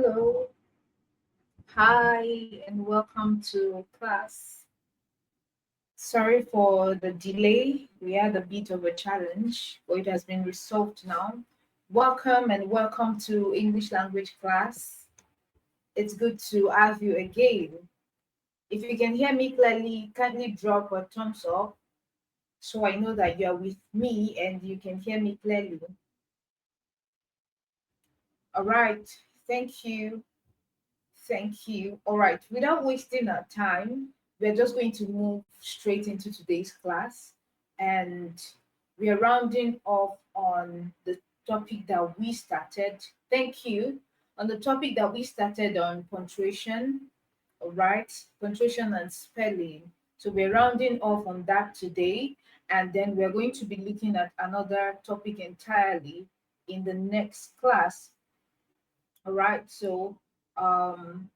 Hello, hi, and welcome to class. Sorry for the delay. We had a bit of a challenge, but it has been resolved now. Welcome and welcome to English language class. It's good to have you again. If you can hear me clearly, kindly drop a thumbs up so I know that you are with me and you can hear me clearly. All right, thank you. Thank you. All right, without wasting our time, we're just going to move straight into today's class. And we are rounding off on the topic that we started. Thank you. On the topic that we started on punctuation, all right, punctuation and spelling. So we're rounding off on that today. And then we're going to be looking at another topic entirely in the next class. All right, so um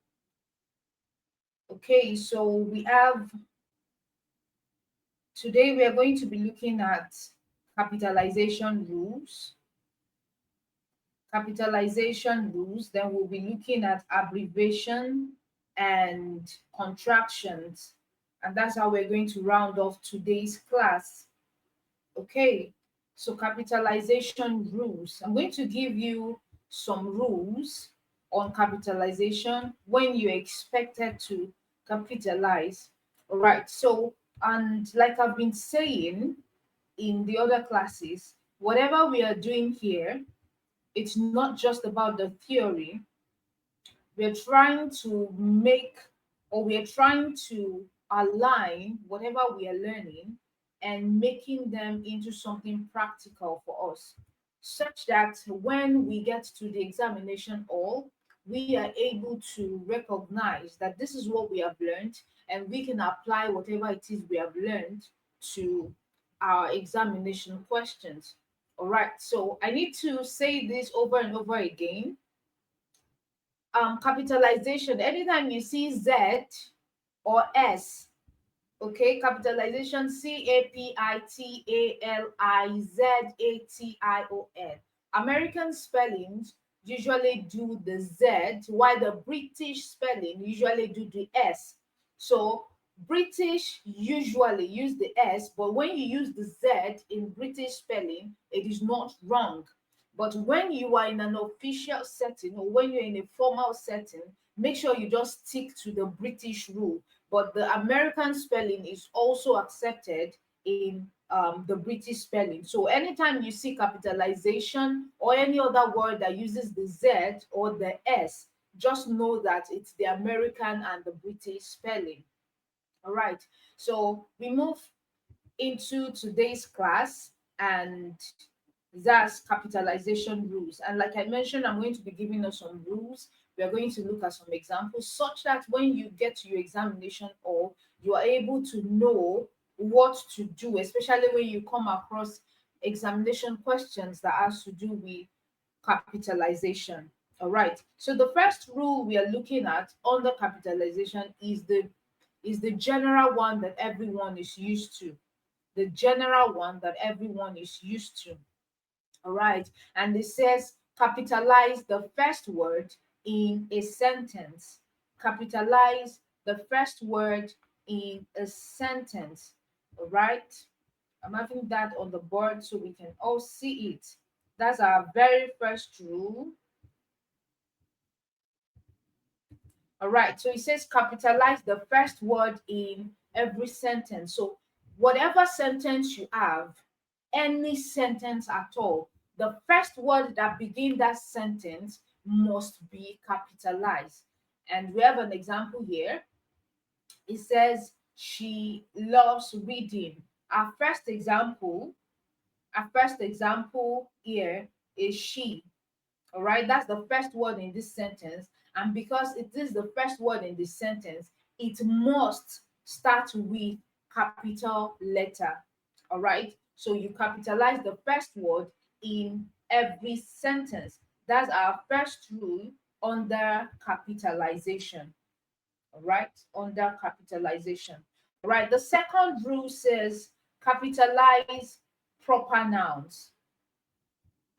okay, so we have today we are going to be looking at capitalization rules. Capitalization rules, then we'll be looking at abbreviation and contractions. And that's how we're going to round off today's class. Okay, so capitalization rules. I'm going to give you some rules on capitalization when you're expected to capitalize. All right, so, and like I've been saying in the other classes, whatever we are doing here, it's not just about the theory. We're trying to make, or we're trying to align whatever we are learning and making them into something practical for us, such that when we get to the examination hall, we are able to recognize that this is what we have learned and we can apply whatever it is we have learned to our examination questions. All right, so I need to say this over and over again. Capitalization, anytime you see Z or S, okay, capitalization, Capitalization. American spellings usually do the Z, while the British spelling usually do the S. So British usually use the S, but when you use the Z in British spelling, it is not wrong. But when you are in an official setting or when you're in a formal setting, make sure you just stick to the British rule. But the American spelling is also accepted in the British spelling. So anytime you see capitalization or any other word that uses the Z or the S, just know that it's the American and the British spelling. All right. So we move into today's class, and that's capitalization rules. And like I mentioned, I'm going to be giving us some rules. We are going to look at some examples such that when you get to your examination or you are able to know what to do, especially when you come across examination questions that has to do with capitalization. All right. So the first rule we are looking at under capitalization is the general one that everyone is used to. The general one that everyone is used to. All right. And it says capitalize the first word in a sentence. Capitalize the first word in a sentence. All right. I'm having that on the board so we can all see it. That's our very first rule. All right. So it says capitalize the first word in every sentence. So whatever sentence you have, any sentence at all, the first word that begin that sentence must be capitalized. And we have an example here. It says she loves reading. Our first example, our first example here is she. All right, that's the first word in this sentence. And because it is the first word in this sentence, it must start with capital letter. All right, so you capitalize the first word in every sentence. That's our first rule under capitalization. All right, under capitalization. All right, the second rule says capitalize proper nouns.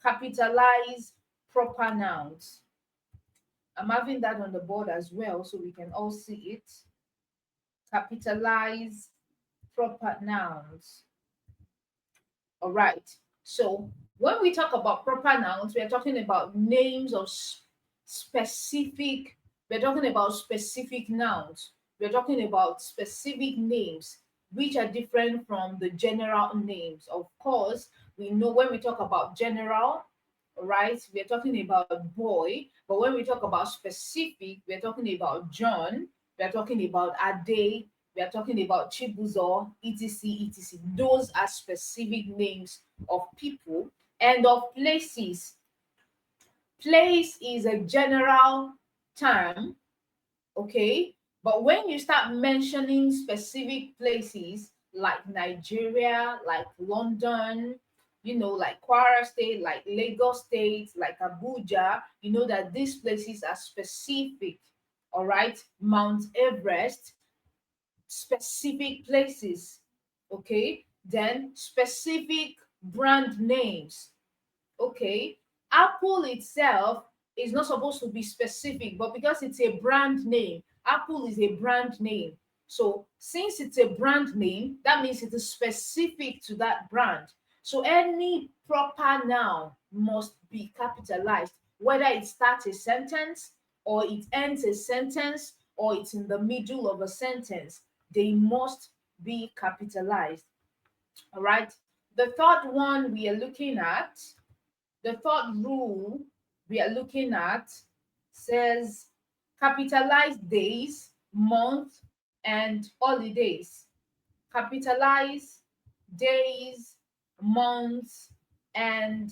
Capitalize proper nouns. I'm having that on the board as well so we can all see it. Capitalize proper nouns. All right. So when we talk about proper nouns, we are talking about names of specific, we're talking about specific nouns. We're talking about specific names which are different from the general names. Of course, we know when we talk about general, right, we're talking about boy, but when we talk about specific, we're talking about John, we're talking about Ade, we are talking about Chibuzo, etc., etc. Those are specific names of people and of places. Place is a general term, okay? But when you start mentioning specific places like Nigeria, like London, like Kwara State, like Lagos State, like Abuja, you know that these places are specific, all right? Mount Everest, specific places, okay? Then specific brand names, okay? Apple itself is not supposed to be specific, but because it's a brand name, Apple is a brand name. So since it's a brand name, that means it is specific to that brand. So any proper noun must be capitalized, whether it starts a sentence or it ends a sentence or it's in the middle of a sentence, they must be capitalized. All right. The third one we are looking at, the third rule we are looking at says capitalize days, month, and holidays. Capitalize days, months, and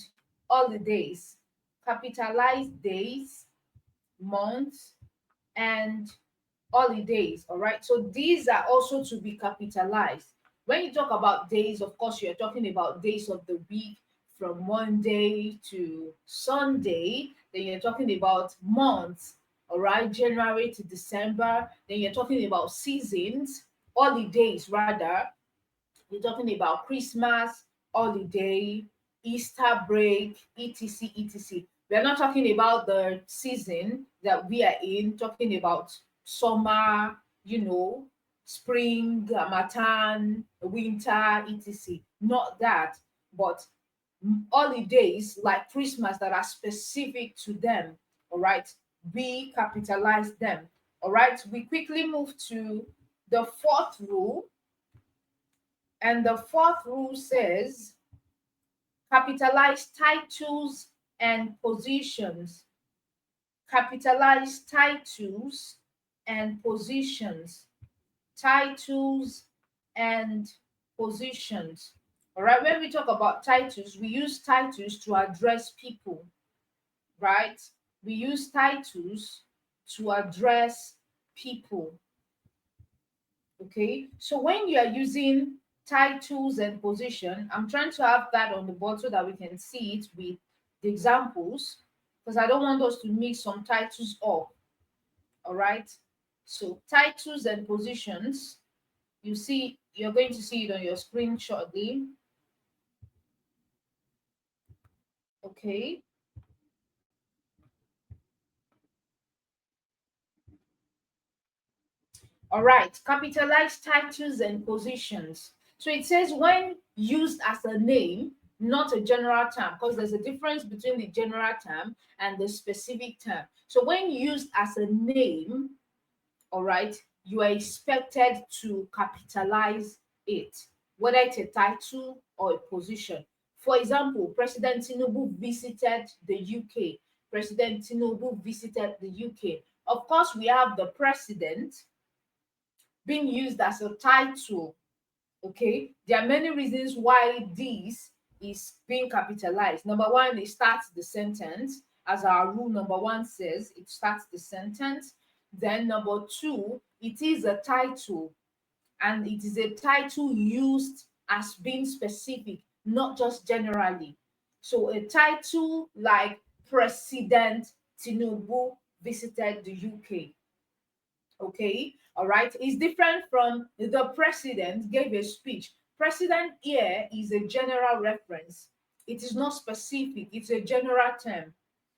holidays. Capitalize days, months, and holidays. All right. So these are also to be capitalized. When you talk about days, of course, you're talking about days of the week from Monday to Sunday. Then you're talking about months, all right, January to December. Then you're talking about seasons, holidays, rather. You're talking about Christmas, holiday, Easter break, etc. etc. We're not talking about the season that we are in, talking about summer, spring, harmattan, winter, etc. Not that, but holidays like Christmas that are specific to them. All right, we capitalize them. All right, we quickly move to the fourth rule, and the fourth rule says capitalize titles and positions. Capitalize titles and positions. Titles and positions. All right, when we talk about titles, we use titles to address people, right? We use titles to address people. Okay, so when you are using titles and position, I'm trying to have that on the board so that we can see it with the examples, because I don't want us to mix some titles up. All right, so titles and positions, you're going to see it on your screen shortly. Okay, all right, capitalize titles and positions. So it says when used as a name, not a general term, because there's a difference between the general term and the specific term. So when used as a name, all right, you are expected to capitalize it, whether it's a title or a position. For example, President Tinubu visited the UK. President Tinubu visited the UK. Of course, we have the president being used as a title. Okay, there are many reasons why this is being capitalized. Number one, it starts the sentence, as our rule number one says, it starts the sentence. Then number two, it is a title, and it is a title used as being specific, not just generally. So a title like President Tinubu visited the UK. Okay, all right, is different from the president gave a speech. President here is a general reference, it is not specific, it's a general term.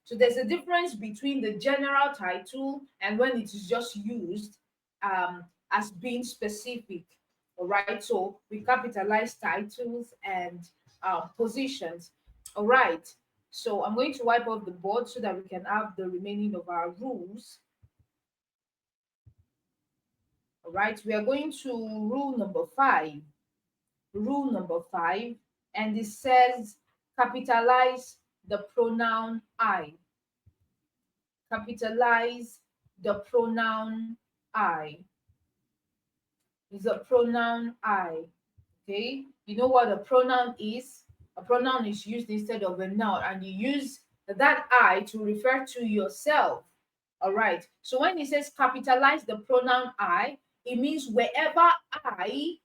So there's a difference between the general title and when it is just used as being specific. All right, so we capitalize titles and positions. All right, so I'm going to wipe off the board so that we can have the remaining of our rules. All right, we are going to rule number 5. Rule number 5, and it says capitalize the pronoun I. Capitalize the pronoun I. Is a pronoun I. Okay, you know what a pronoun is? A pronoun is used instead of a noun, and you use that I to refer to yourself. All right, so when it says capitalize the pronoun I, it means wherever I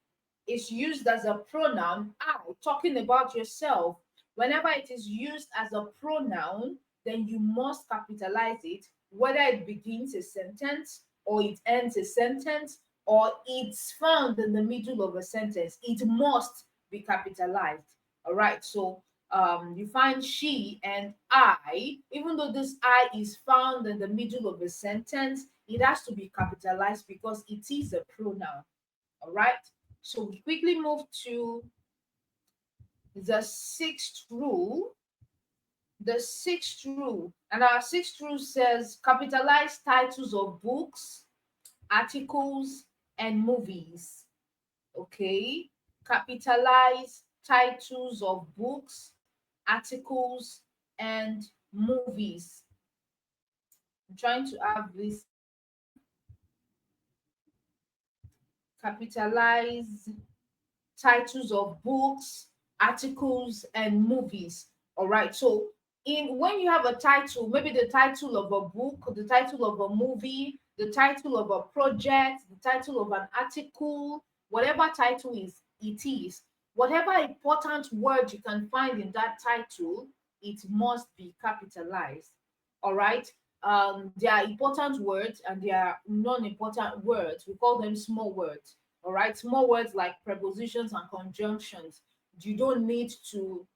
is used as a pronoun, I, talking about yourself, whenever it is used as a pronoun, then you must capitalize it, whether it begins a sentence or it ends a sentence or it's found in the middle of a sentence. It must be capitalized. All right, so you find she and I, even though this I is found in the middle of a sentence, it has to be capitalized because it is a pronoun. All right, so we quickly move to the sixth rule. The sixth rule, and our sixth rule says capitalize titles of books, articles, and movies. Okay, capitalize titles of books, articles, and movies. I'm trying to have this here. Capitalize titles of books, articles, and movies. All right. So in when you have a title, maybe the title of a book, the title of a movie, the title of a project, the title of an article, whatever title is it is, whatever important word you can find in that title, it must be capitalized. All right. There are important words and there are non-important words. We call them small words. All right, small words like prepositions and conjunctions, you don't need to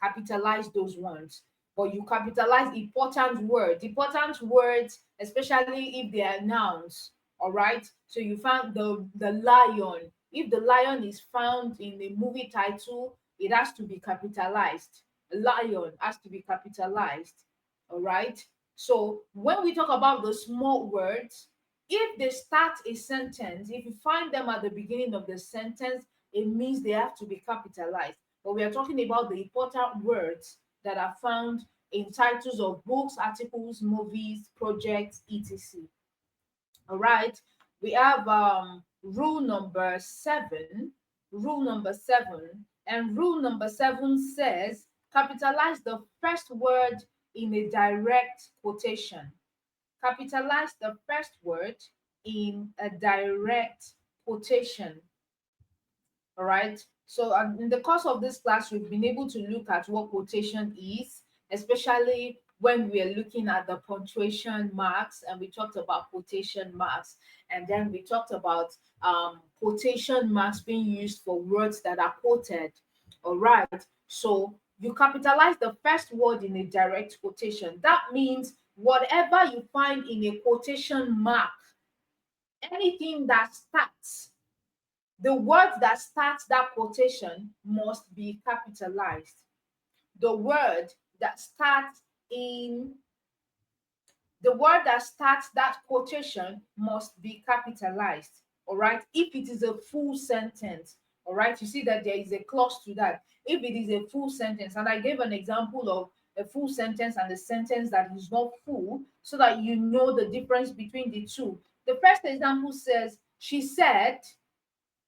capitalize those ones, but you capitalize important words, especially if they are nouns. All right, so you found the lion. If the lion is found in a movie title, it has to be capitalized. Lion has to be capitalized. All right, so when we talk about the small words, if they start a sentence, if you find them at the beginning of the sentence, it means they have to be capitalized. But we are talking about the important words that are found in titles of books, articles, movies, projects, etc. All right, we have rule number 7. Rule number 7, and rule number 7 says capitalize the first word in a direct quotation. Capitalize the first word in a direct quotation. All right. So in the course of this class, we've been able to look at what quotation is, especially when we are looking at the punctuation marks, and we talked about quotation marks, and then we talked about quotation marks being used for words that are quoted. All right. So you capitalize the first word in a direct quotation. That means whatever you find in a quotation mark, anything that starts, the word that starts that quotation must be capitalized. The word that starts in the word that starts that quotation must be capitalized. All right. If it is a full sentence, all right, you see that there is a clause to that. If it is a full sentence, and I gave an example of a full sentence and a sentence that is not full, so that you know the difference between the two. The first example says, she said,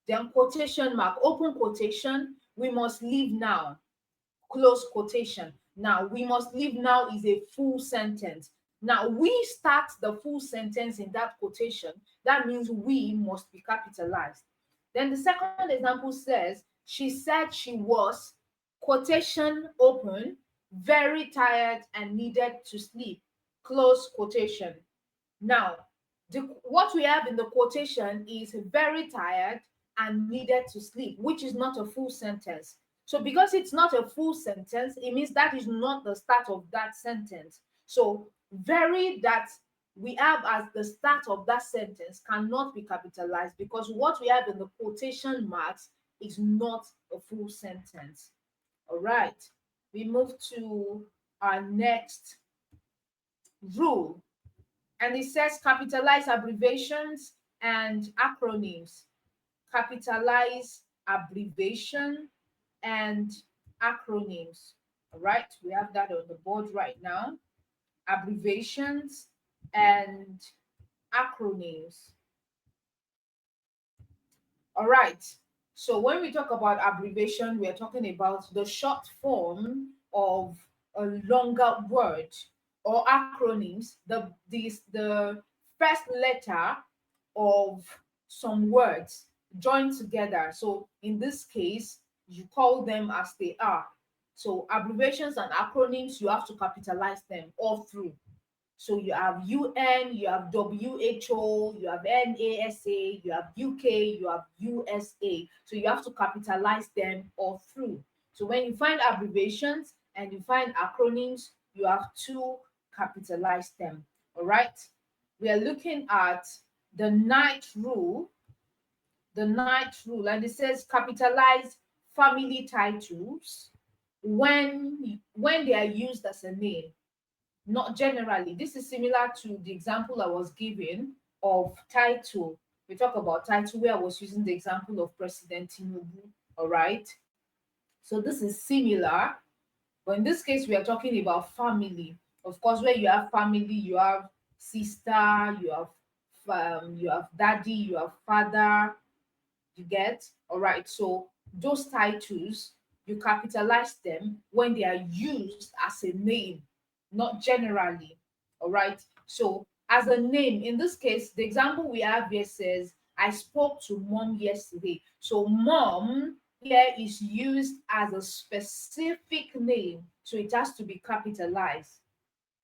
then quotation mark, open quotation, we must leave now, close quotation. Now, we must leave now is a full sentence. Now, we start the full sentence in that quotation. That means we must be capitalized. Then the second example says, she said she was, quotation open, very tired and needed to sleep, close quotation. Now, what we have in the quotation is very tired and needed to sleep, which is not a full sentence. So because it's not a full sentence, it means that is not the start of that sentence. So very that we have as the start of that sentence cannot be capitalized because what we have in the quotation marks is not a full sentence. All right, we move to our next rule, and it says capitalize abbreviations and acronyms. Capitalize abbreviation and acronyms. All right, we have that on the board right now. Abbreviations and acronyms. All right. So when we talk about abbreviation, we are talking about the short form of a longer word, or acronyms, the first letter of some words joined together. So in this case, you call them as they are. So abbreviations and acronyms, you have to capitalize them all through. So you have UN, you have WHO, you have NASA, you have UK, you have USA. So you have to capitalize them all through. So when you find abbreviations and you find acronyms, you have to capitalize them. All right. We are looking at the ninth rule. The ninth rule, and it says capitalize family titles when they are used as a name, not generally. This is similar to the example I was giving of title. We talk about title where I was using the example of President Tinubu. All right. So this is similar, but in this case, we are talking about family. Of course, where you have family, you have sister, you have daddy, you have father. You get? All right. So those titles, you capitalize them when they are used as a name, not generally. All right. So as a name, in this case, the example we have here says, I spoke to mom yesterday. So mom here is used as a specific name. So it has to be capitalized.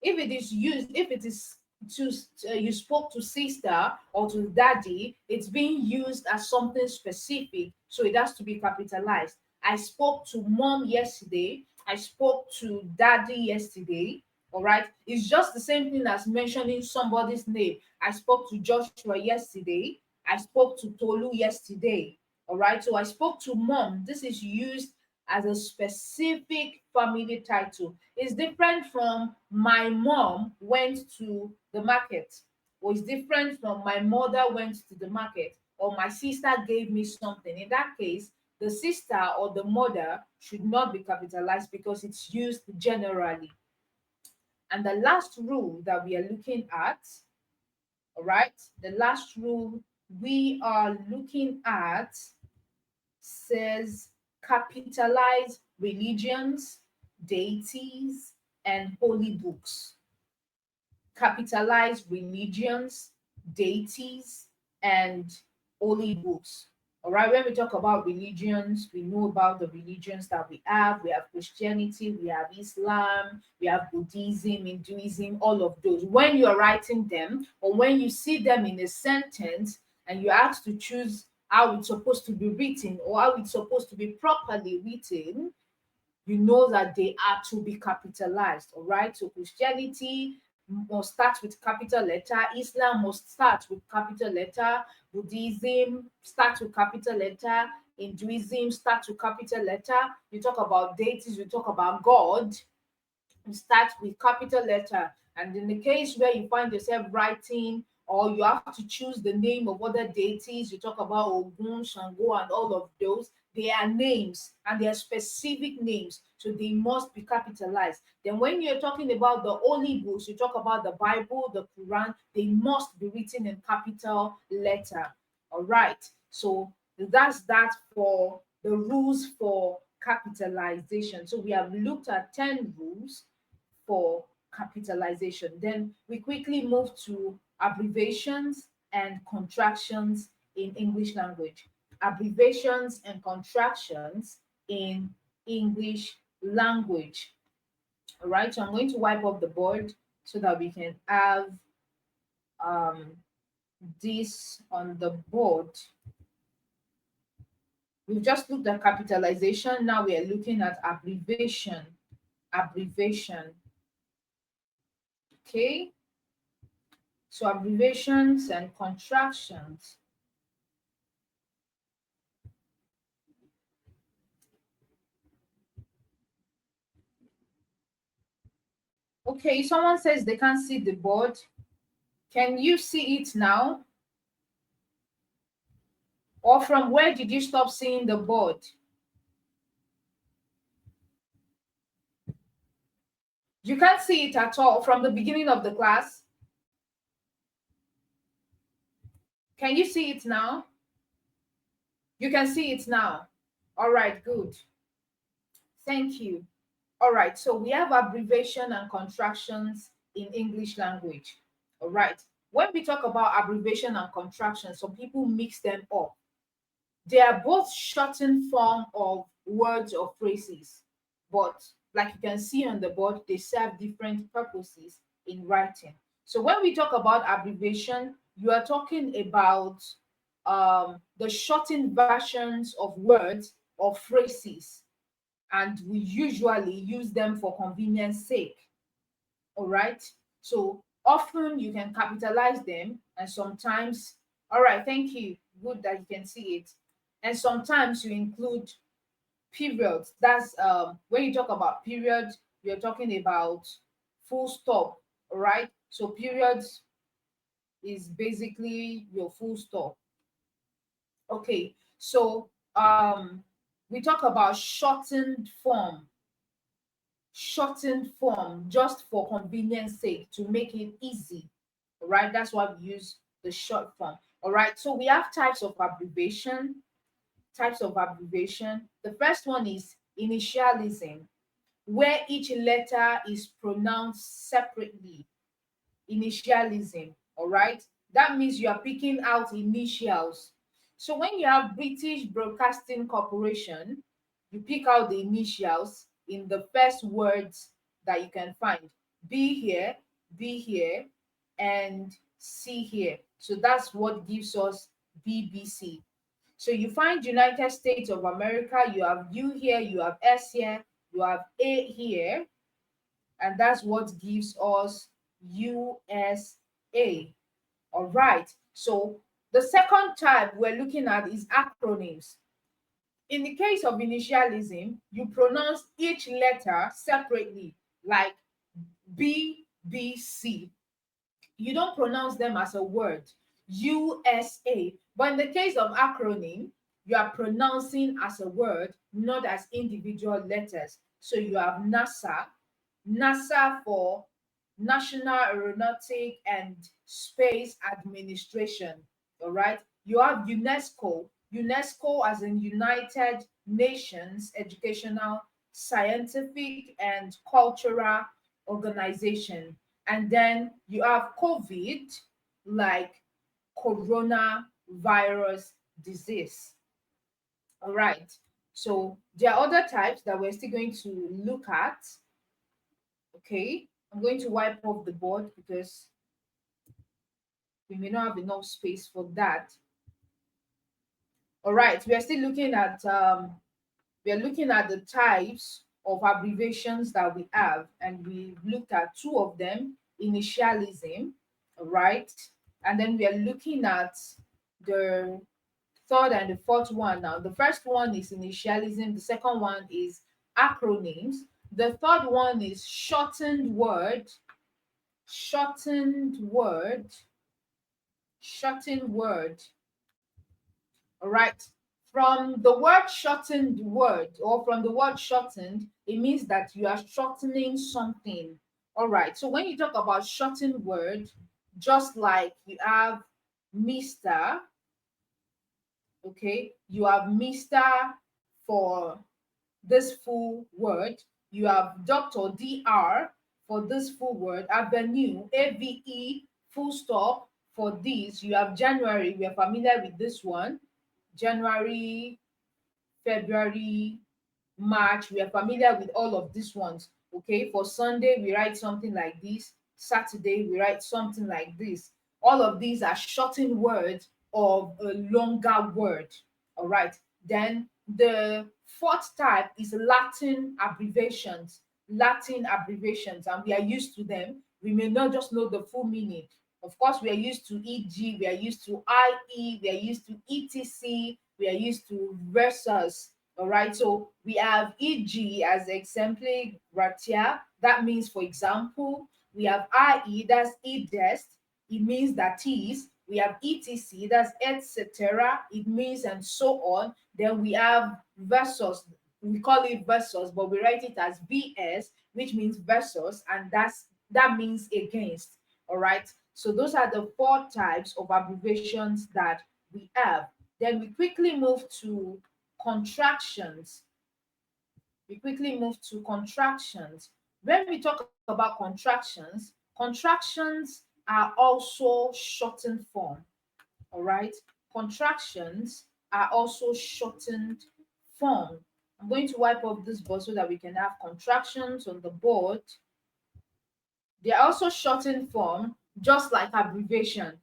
If it is used, if it is to you spoke to sister or to daddy, it's being used as something specific, so it has to be capitalized. I spoke to mom yesterday, I spoke to daddy yesterday. All right, it's just the same thing as mentioning somebody's name. I spoke to Joshua yesterday, I spoke to Tolu yesterday. All right, so I spoke to mom, this is used as a specific family title. It's different from my mom went to the market, or it's different from my mother went to the market, or my sister gave me something. In that case, the sister or the mother should not be capitalized because it's used generally. And the last rule that we are looking at, all right, the last rule we are looking at says capitalize religions, deities, and holy books. Capitalize religions, deities, and holy books. All right, when we talk about religions, we know about the religions that we have. We have Christianity, we have Islam, we have Buddhism, Hinduism, all of those. When you're writing them, or when you see them in a sentence and you're asked to choose how it's supposed to be written or how it's supposed to be properly written, you know that they are to be capitalized. All right. So Christianity must start with capital letter, Islam must start with capital letter, Buddhism start with capital letter, Hinduism start with capital letter. You talk about deities, you talk about God, you start with capital letter. And in the case where you find yourself writing, or you have to choose the name of other deities, you talk about Ogun, Shango, and all of those, they are names and they are specific names, so they must be capitalized. Then when you're talking about the holy books, you talk about the Bible, the Quran, they must be written in capital letter. All right, so that's that for the rules for capitalization. So we have looked at 10 rules for capitalization. Then we quickly move to abbreviations and contractions in English language. Abbreviations and contractions in English language. All right, so I'm going to wipe up the board so that we can have um, this on the board. We've just looked at capitalization. Now we are looking at abbreviation. Abbreviation. Okay, so abbreviations and contractions. Okay, someone says they can't see the board. Can you see it now? Or from where did you stop seeing the board? You can't see it at all from the beginning of the class. Can you see it now? You can see it now. All right, good. Thank you. All right, so we have abbreviation and contractions in English language. All right. When we talk about abbreviation and contractions, some people mix them up. They are both shortened form of words or phrases, but like you can see on the board, they serve different purposes in writing. So when we talk about abbreviation, you are talking about the shortened versions of words or phrases, and we usually use them for convenience sake. All right. So often you can capitalize them, and sometimes, all right, thank you. Good that you can see it. And sometimes you include periods. That's when you talk about period, you're talking about full stop. All right. So periods is basically your full stop. Okay. So we talk about shortened form just for convenience sake to make it easy. All right, that's why we use the short form. All right, so we have types of abbreviation. The first one is initialism, where each letter is pronounced separately. Initialism, all right, that means you are picking out initials. So when you have British Broadcasting Corporation, you pick out the initials in the first words that you can find. B here, B here, and C here. So that's what gives us BBC. So you find United States of America, you have U here, you have S here, you have A here, and that's what gives us USA. All right. So the second type we're looking at is acronyms. In the case of initialism, you pronounce each letter separately, like BBC. You don't pronounce them as a word, USA. But in the case of acronym, you are pronouncing as a word, not as individual letters. So you have NASA, NASA for National Aeronautic and Space Administration. All right. You have UNESCO, UNESCO as in United Nations Educational, Scientific, and Cultural Organization. And then you have COVID, like coronavirus disease. All right. So there are other types that we're still going to look at. Okay. I'm going to wipe off the board because we may not have enough space for that. All right. We are looking at the types of abbreviations that we have, and we looked at two of them, initialism, all right, and then we are looking at the third and the fourth one now. The first one is initialism, the second one is acronyms, the third one is shortened word, shortened word. All right. From the word shortened word, or from the word shortened, it means that you are shortening something. All right. So when you talk about shortened word, just like you have Mr., okay, you have Mr. for this full word, you have Dr. Dr. for this full word, Avenue, AVE, full stop for this. You have January, we are familiar with this one. January, February, March, we are familiar with all of these ones. Okay, for Sunday, we write something like this. Saturday, we write something like this. All of these are shortened words of a longer word. All right, then the fourth type is Latin abbreviations. Latin abbreviations and we are used to them, we may not just know the full meaning. Of course, we are used to EG, we are used to IE, we are used to ETC, we are used to versus. All right, so we have EG as exemplary gratia. That means, for example, we have IE, that's edest, it means that is. We have ETC, that's etc. It means and so on. Then we have versus, we call it versus, but we write it as VS, which means versus, and that means against. All right. So those are the four types of abbreviations that we have. Then we quickly move to contractions. We quickly move to contractions. When we talk about contractions, contractions are also shortened form. All right. Contractions are also shortened form. I'm going to wipe off this board so that we can have contractions on the board. They are also shortened form, just like abbreviation.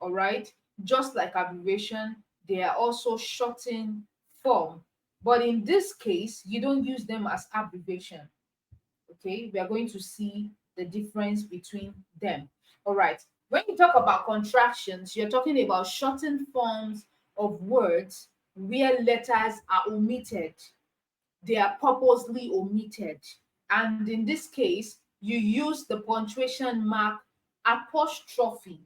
All right. Just like abbreviation, they are also shortened form. But in this case, you don't use them as abbreviation. Okay, we are going to see the difference between them. All right, when you talk about contractions, you're talking about shortened forms of words where letters are omitted. They are purposely omitted, and in this case you use the punctuation mark apostrophe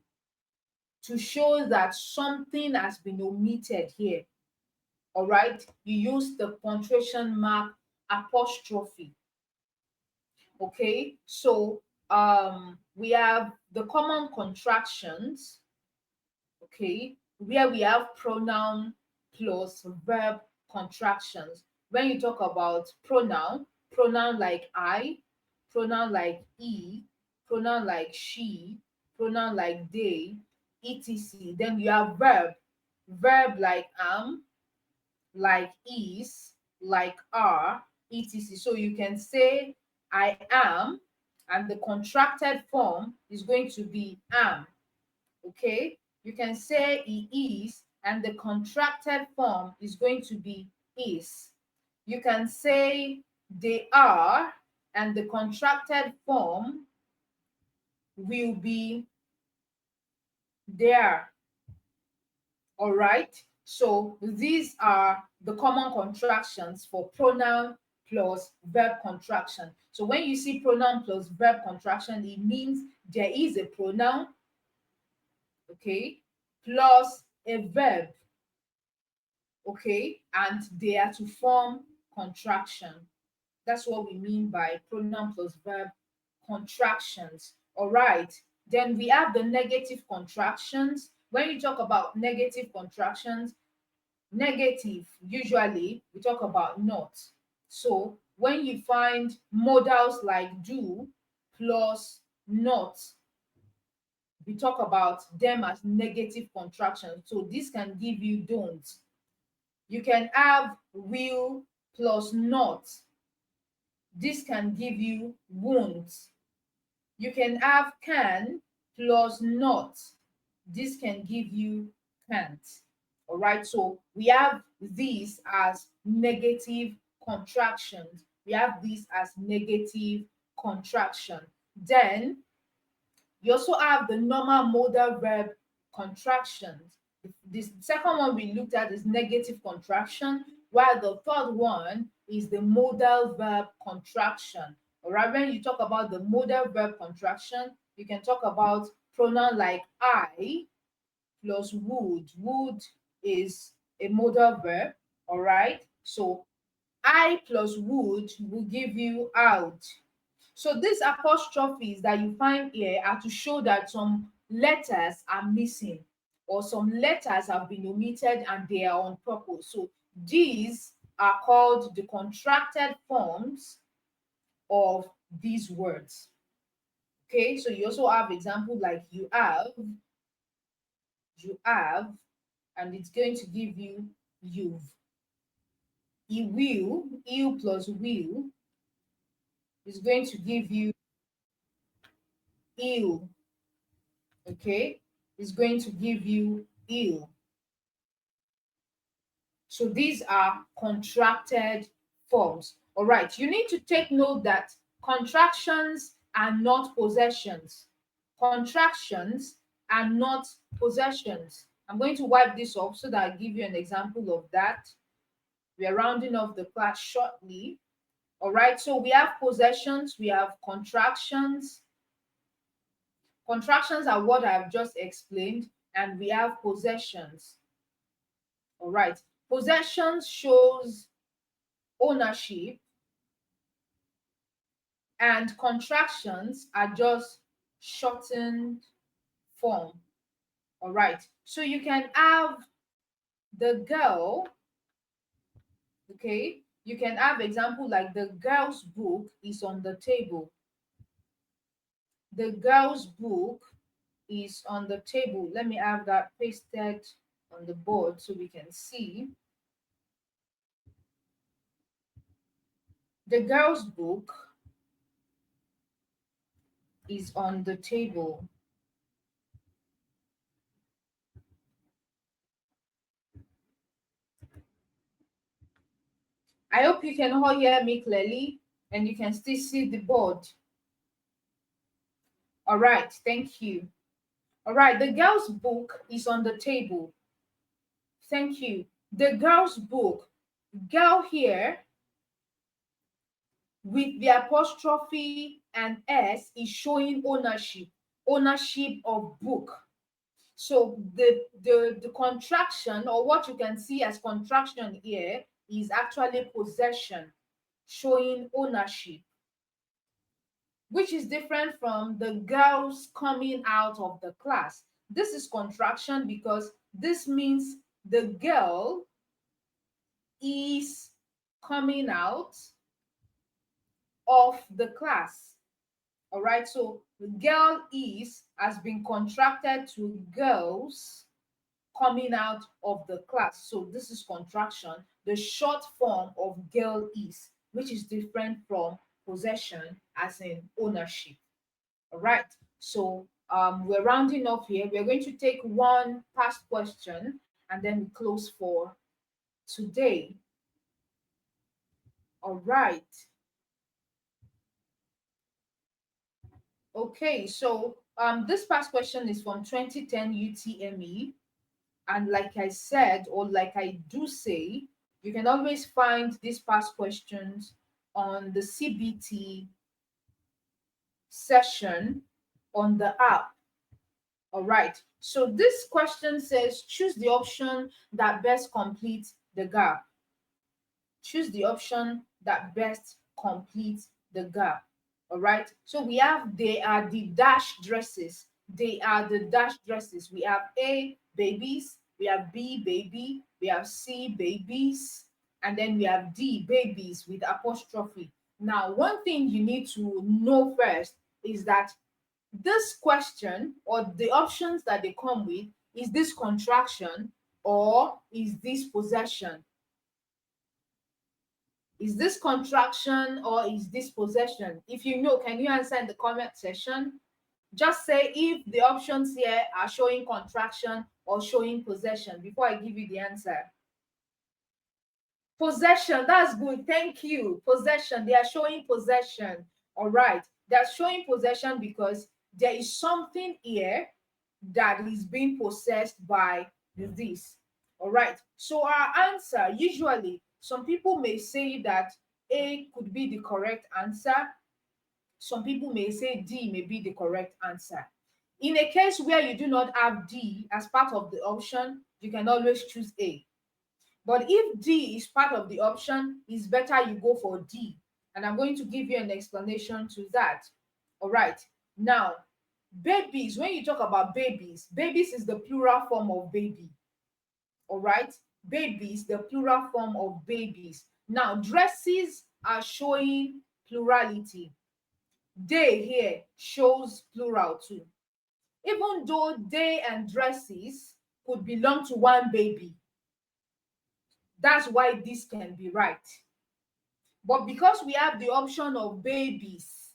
to show that something has been omitted here. All right, you use the punctuation mark apostrophe. Okay, so we have the common contractions, okay, where we have pronoun plus verb contractions. When you talk about pronoun like I, pronoun like he, pronoun like she, pronoun like they, etc. Then you have verb like am, like is, like are, etc. So you can say I am, and the contracted form is going to be am. Okay? You can say he is, and the contracted form is going to be is. You can say they are, and the contracted form will be there. All right. So these are the common contractions for pronoun plus verb contraction. So when you see pronoun plus verb contraction, it means there is a pronoun, okay, plus a verb, okay, and they are to form contraction. That's what we mean by pronoun plus verb contractions. All right. Then we have the negative contractions. When you talk about negative contractions, negative, usually we talk about not. So when you find modals like do plus not, we talk about them as negative contractions. So this can give you don't. You can have will plus not. This can give you won't. You can have can plus not. This can give you can't. All right, so we have these as negative contractions. We have these as negative contraction. Then you also have the normal modal verb contractions. This second one we looked at is negative contraction, while the third one is the modal verb contraction. All right, when you talk about the modal verb contraction, you can talk about pronoun like I plus would. Would is a modal verb. All right, so I plus would will give you out. So these apostrophes that you find here are to show that some letters are missing or some letters have been omitted and they are on purpose. So these are called the contracted forms of these words. Okay, so you also have example like you have, and it's going to give you you've. He will, you plus will is going to give you ill. Okay, is going to give you ill. So these are contracted forms. All right, you need to take note that contractions are not possessions. Contractions are not possessions. I'm going to wipe this off so that I give you an example of that. We are rounding off the class shortly. All right, so we have possessions, we have contractions. Contractions are what I've just explained, and we have possessions. All right, possessions shows ownership, and contractions are just shortened form. All right, so you can have the girl, okay? You can have example like the girl's book is on the table. The girl's book is on the table. Let me have that pasted on the board so we can see. The girl's book is on the table. I hope you can all hear me clearly and you can still see the board. All right, thank you. All right, the girl's book is on the table. Thank you. The girl's book. Girl here with the apostrophe and S is showing ownership, ownership of book. So the contraction, or what you can see as contraction here, is actually possession, showing ownership, which is different from the girls coming out of the class. This is contraction because this means the girl is coming out of the class. All right, so the girl is has been contracted to girls coming out of the class. So this is contraction, the short form of girl is, which is different from possession as in ownership. All right, so we're rounding off here. We're going to take one past question and then we close for today. All right. Okay, so this past question is from 2010 UTME. And like I said, or like I do say, you can always find these past questions on the CBT session on the app. All right. So this question says, choose the option that best completes the gap. Choose the option that best completes the gap. All right. So we have, they are the dash dresses. They are the dash dresses. We have A, babies. We have B, baby. We have C, babies. And then we have D, babies with apostrophe. Now, one thing you need to know first is that this question, or the options that they come with, is this contraction or is this possession? Is this contraction or is this possession? If you know, can you answer in the comment section? Just say if the options here are showing contraction or showing possession before I give you the answer. Possession, that's good. Thank you. Possession, they are showing possession. All right, they're showing possession because there is something here that is being possessed by this. All right, so our answer, usually some people may say that A could be the correct answer. Some people may say D may be the correct answer. In a case where you do not have D as part of the option, you can always choose A. But if D is part of the option, it's better you go for D. And I'm going to give you an explanation to that. All right. Now, babies, when you talk about babies, babies is the plural form of baby. All right. Babies, the plural form of babies. Now, dresses are showing plurality. They here shows plural too. Even though they and dresses could belong to one baby, that's why this can be right. But because we have the option of babies,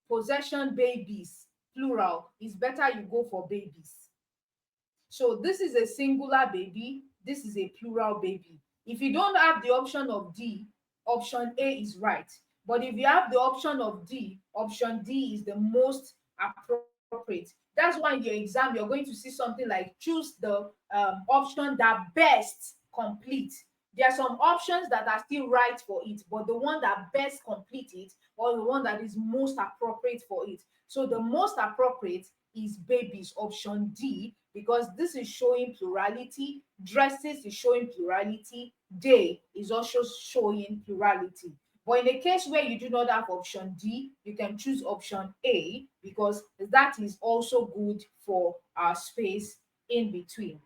possession babies, plural, it's better you go for babies. So this is a singular baby, this is a plural baby. If you don't have the option of D, option A is right. But if you have the option D is the most appropriate. That's why in your exam you're going to see something like choose the option that best complete. There are some options that are still right for it, but the one that best complete it, or the one that is most appropriate for it. So the most appropriate is babies, option D, because this is showing plurality, dresses is showing plurality, day is also showing plurality. But in a case where you do not have option D, you can choose option A because that is also good for our space in between.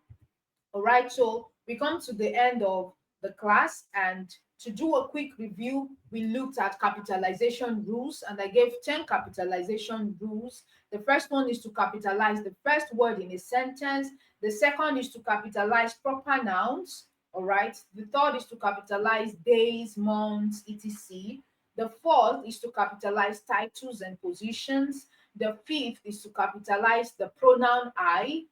All right, so we come to the end of the class, and to do a quick review, we looked at capitalization rules, and I gave 10 capitalization rules. The first one is to capitalize the first word in a sentence. The second is to capitalize proper nouns. All right. The third is to capitalize days, months, etc. The fourth is to capitalize titles and positions. The fifth is to capitalize the pronoun I.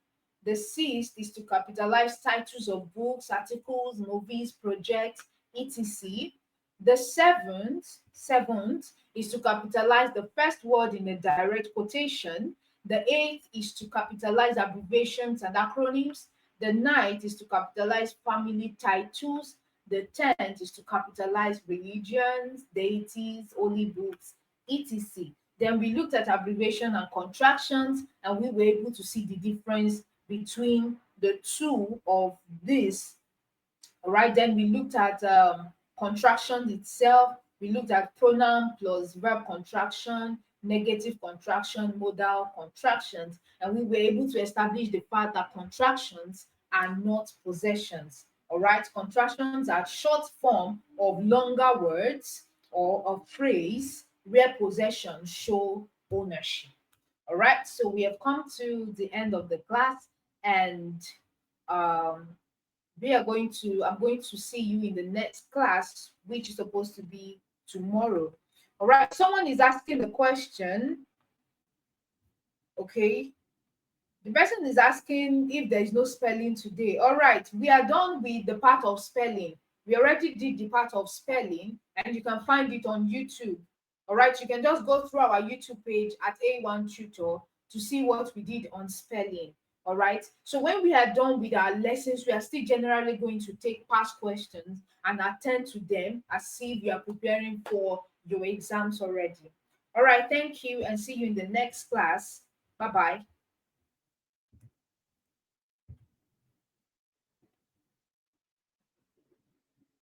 The sixth is to capitalize titles of books, articles, movies, projects, etc. The seventh is to capitalize the first word in a direct quotation. The eighth is to capitalize abbreviations and acronyms. The ninth is to capitalize family titles. The tenth is to capitalize religions, deities, holy books, etc. Then we looked at abbreviation and contractions, and we were able to see the difference between the two of this. All right, then we looked at contraction itself. We looked at pronoun plus verb contraction, negative contraction, modal contractions, and we were able to establish the fact that contractions are not possessions. All right, contractions are short form of longer words or of phrase where possessions show ownership. All right, so we have come to the end of the class, and um, I'm going to see you in the next class, which is supposed to be tomorrow. All right, someone is asking the question, okay? The person is asking if there is no spelling today. All right, we are done with the part of spelling. We already did the part of spelling, and you can find it on YouTube. All right, you can just go through our YouTube page at A1 Tutor to see what we did on spelling. All right, so when we are done with our lessons, we are still generally going to take past questions and attend to them as if you are preparing for your exams already. All right, thank you, and see you in the next class. Bye bye.